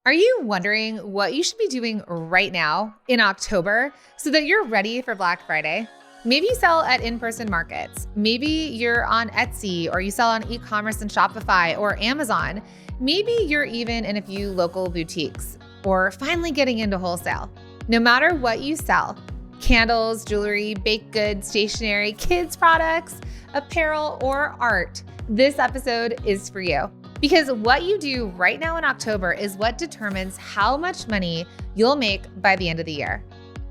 Are you wondering what you should be doing right now in October so that you're ready for Black Friday? Maybe you sell at in-person markets. Maybe you're on Etsy or you sell on e-commerce and Shopify or Amazon. Maybe you're even in a few local boutiques or finally getting into wholesale. No matter what you sell, candles, jewelry, baked goods, stationery, kids products, apparel, or art, this episode is for you. Because what you do right now in October is what determines how much money you'll make by the end of the year.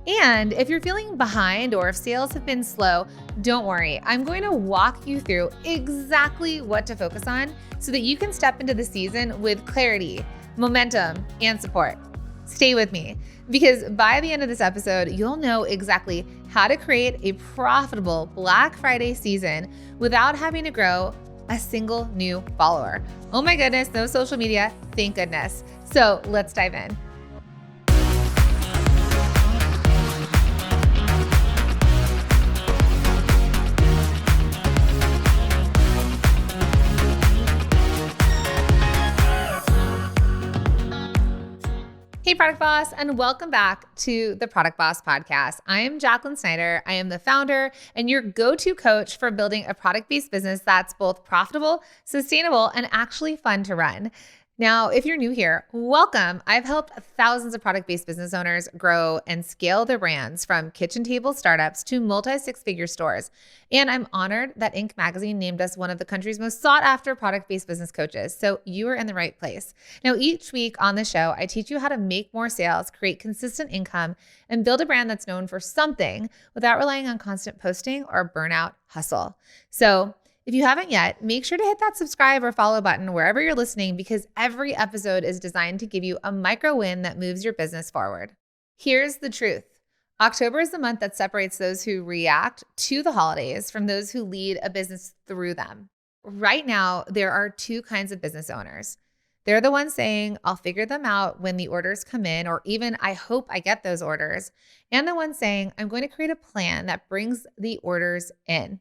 And if you're feeling behind or if sales have been slow, don't worry. I'm going to walk you through exactly what to focus on so that you can step into the season with clarity, momentum, and support. Stay with me because by the end of this episode, you'll know exactly how to create a profitable Black Friday season without having to grow a single new follower. Oh my goodness, no social media, thank goodness. So let's dive in. Hey, Product Boss, and welcome back to the Product Boss Podcast. I am Jacqueline Snyder. I am the founder and your go-to coach for building a product-based business that's both profitable, sustainable, and actually fun to run. Now, if you're new here, welcome. I've helped thousands of product-based business owners grow and scale their brands from kitchen table startups to multi-six-figure stores. And I'm honored that Inc. magazine named us one of the country's most sought-after product-based business coaches. So you are in the right place. Now, each week on the show, I teach you how to make more sales, create consistent income, and build a brand that's known for something without relying on constant posting or burnout hustle. So if you haven't yet, make sure to hit that subscribe or follow button wherever you're listening because every episode is designed to give you a micro win that moves your business forward. Here's the truth. October is the month that separates those who react to the holidays from those who lead a business through them. Right now, there are two kinds of business owners. They're the ones saying, I'll figure them out when the orders come in, or even I hope I get those orders. And the ones saying, I'm going to create a plan that brings the orders in.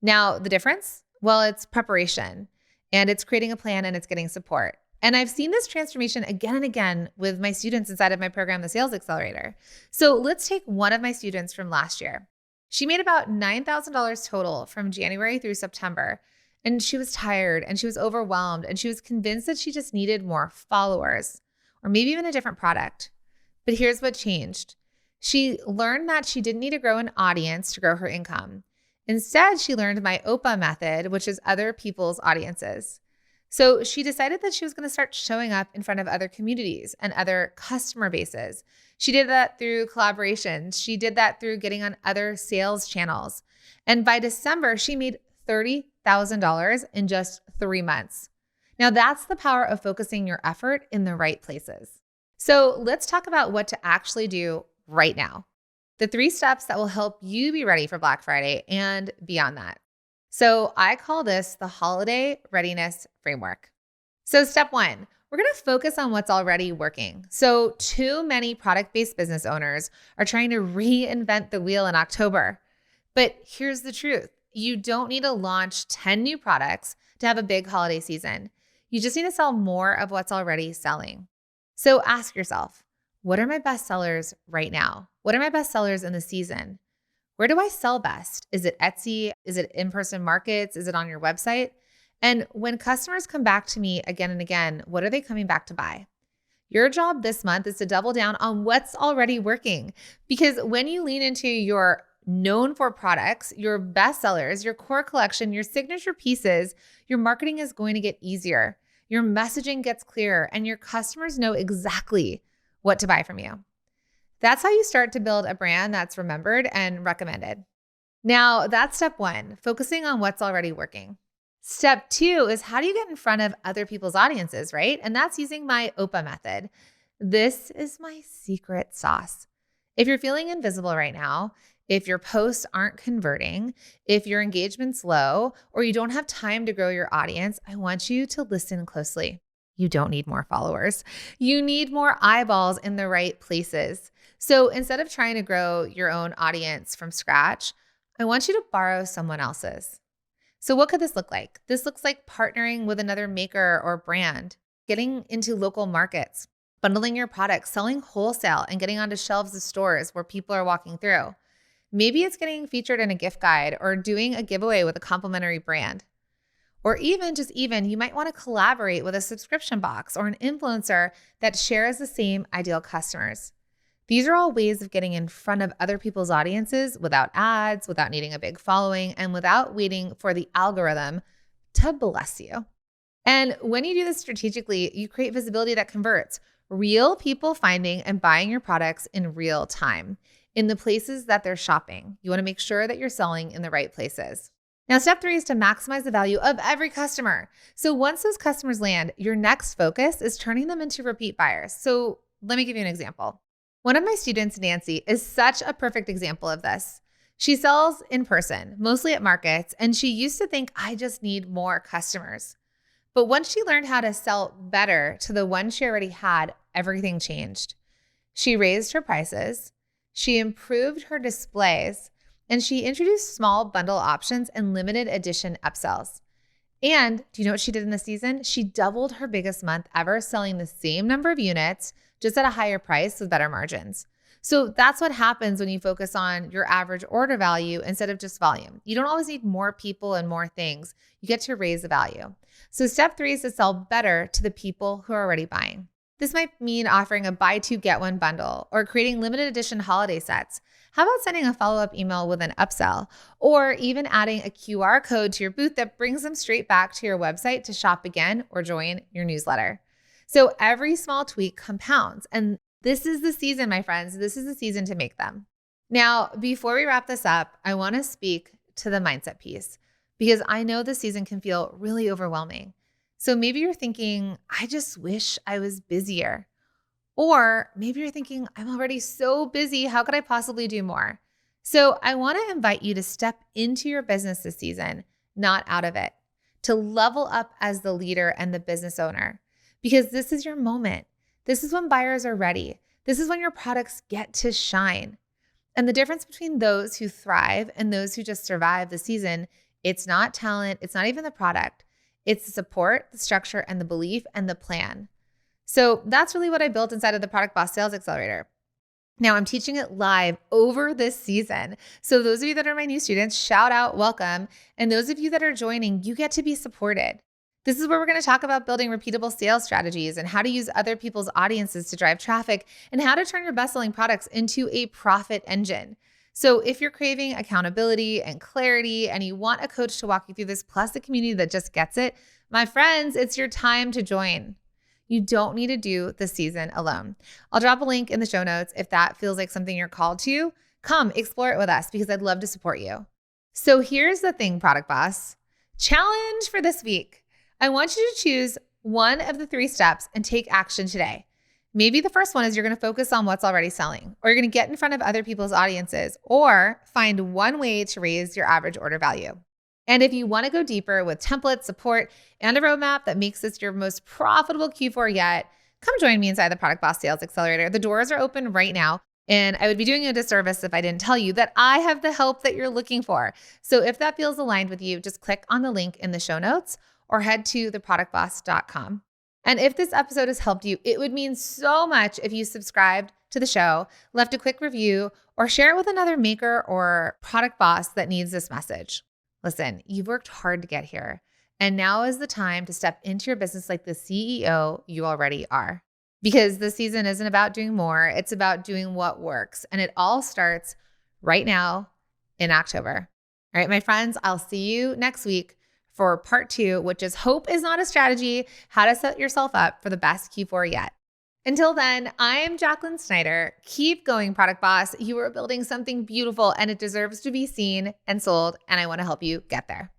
Now, the difference? Well, it's preparation and it's creating a plan and it's getting support. And I've seen this transformation again and again with my students inside of my program, the Sales Accelerator. So let's take one of my students from last year. She made about $9,000 total from January through September. And she was tired and she was overwhelmed and she was convinced that she just needed more followers or maybe even a different product. But here's what changed. She learned that she didn't need to grow an audience to grow her income. Instead, she learned my OPA method, which is other people's audiences. So she decided that she was going to start showing up in front of other communities and other customer bases. She did that through collaborations. She did that through getting on other sales channels. And by December, she made $30,000 in just 3 months. Now that's the power of focusing your effort in the right places. So let's talk about what to actually do right now. The 3 steps that will help you be ready for Black Friday and beyond that. So I call this the holiday readiness framework. So step 1, we're going to focus on what's already working. So too many product-based business owners are trying to reinvent the wheel in October. But here's the truth. You don't need to launch 10 new products to have a big holiday season. You just need to sell more of what's already selling. So ask yourself, what are my best sellers right now? What are my best sellers in the season? Where do I sell best? Is it Etsy? Is it in-person markets? Is it on your website? And when customers come back to me again and again, what are they coming back to buy? Your job this month is to double down on what's already working. Because when you lean into your known for products, your best sellers, your core collection, your signature pieces, your marketing is going to get easier. Your messaging gets clearer and your customers know exactly what to buy from you. That's how you start to build a brand that's remembered and recommended. Now, that's step 1, focusing on what's already working. Step 2 is how do you get in front of other people's audiences, right? And that's using my OPA method. This is my secret sauce. If you're feeling invisible right now, if your posts aren't converting, if your engagement's low, or you don't have time to grow your audience, I want you to listen closely. You don't need more followers. You need more eyeballs in the right places. So instead of trying to grow your own audience from scratch, I want you to borrow someone else's. So what could this look like? This looks like partnering with another maker or brand, getting into local markets, bundling your products, selling wholesale, and getting onto shelves of stores where people are walking through. Maybe it's getting featured in a gift guide or doing a giveaway with a complimentary brand. Or even, you might want to collaborate with a subscription box or an influencer that shares the same ideal customers. These are all ways of getting in front of other people's audiences without ads, without needing a big following, and without waiting for the algorithm to bless you. And when you do this strategically, you create visibility that converts. Real people finding and buying your products in real time in the places that they're shopping. You want to make sure that you're selling in the right places. Now, step 3 is to maximize the value of every customer. So once those customers land, your next focus is turning them into repeat buyers. So let me give you an example. One of my students, Nancy, is such a perfect example of this. She sells in person, mostly at markets, and she used to think, I just need more customers. But once she learned how to sell better to the ones she already had, everything changed. She raised her prices, she improved her displays, and she introduced small bundle options and limited edition upsells. And do you know what she did in the season? She doubled her biggest month ever, selling the same number of units, just at a higher price with better margins. So that's what happens when you focus on your average order value instead of just volume. You don't always need more people and more things. You get to raise the value. So step 3 is to sell better to the people who are already buying. This might mean offering a buy 2 get 1 bundle or creating limited edition holiday sets. How about sending a follow-up email with an upsell, or even adding a QR code to your booth that brings them straight back to your website to shop again or join your newsletter? So every small tweak compounds, and this is the season, my friends. This is the season to make them. Now, before we wrap this up, I want to speak to the mindset piece because I know this season can feel really overwhelming. So maybe you're thinking, I just wish I was busier. Or maybe you're thinking, I'm already so busy. How could I possibly do more? So I want to invite you to step into your business this season, not out of it, to level up as the leader and the business owner, because this is your moment. This is when buyers are ready. This is when your products get to shine. And the difference between those who thrive and those who just survive the season, it's not talent. It's not even the product. It's the support, the structure, and the belief and the plan. So that's really what I built inside of the Product Boss Sales Accelerator. Now I'm teaching it live over this season. So those of you that are my new students, shout out, welcome. And those of you that are joining, you get to be supported. This is where we're going to talk about building repeatable sales strategies and how to use other people's audiences to drive traffic and how to turn your best-selling products into a profit engine. So if you're craving accountability and clarity and you want a coach to walk you through this, plus a community that just gets it, my friends, it's your time to join. You don't need to do the season alone. I'll drop a link in the show notes if that feels like something you're called to. Come explore it with us because I'd love to support you. So here's the thing, Product Boss. Challenge for this week. I want you to choose one of the 3 steps and take action today. Maybe the first one is you're going to focus on what's already selling, or you're going to get in front of other people's audiences, or find one way to raise your average order value. And if you want to go deeper with templates, support, and a roadmap that makes this your most profitable Q4 yet, come join me inside the Product Boss Sales Accelerator. The doors are open right now, and I would be doing you a disservice if I didn't tell you that I have the help that you're looking for. So if that feels aligned with you, just click on the link in the show notes or head to theproductboss.com. And if this episode has helped you, it would mean so much if you subscribed to the show, left a quick review, or share it with another maker or product boss that needs this message. Listen, you've worked hard to get here, and now is the time to step into your business like the CEO you already are. Because this season isn't about doing more, it's about doing what works. And it all starts right now in October. All right, my friends, I'll see you next week for part 2, which is Hope is Not a Strategy, how to set yourself up for the best Q4 yet. Until then, I'm Jacqueline Snyder. Keep going, Product Boss. You are building something beautiful and it deserves to be seen and sold, and I want to help you get there.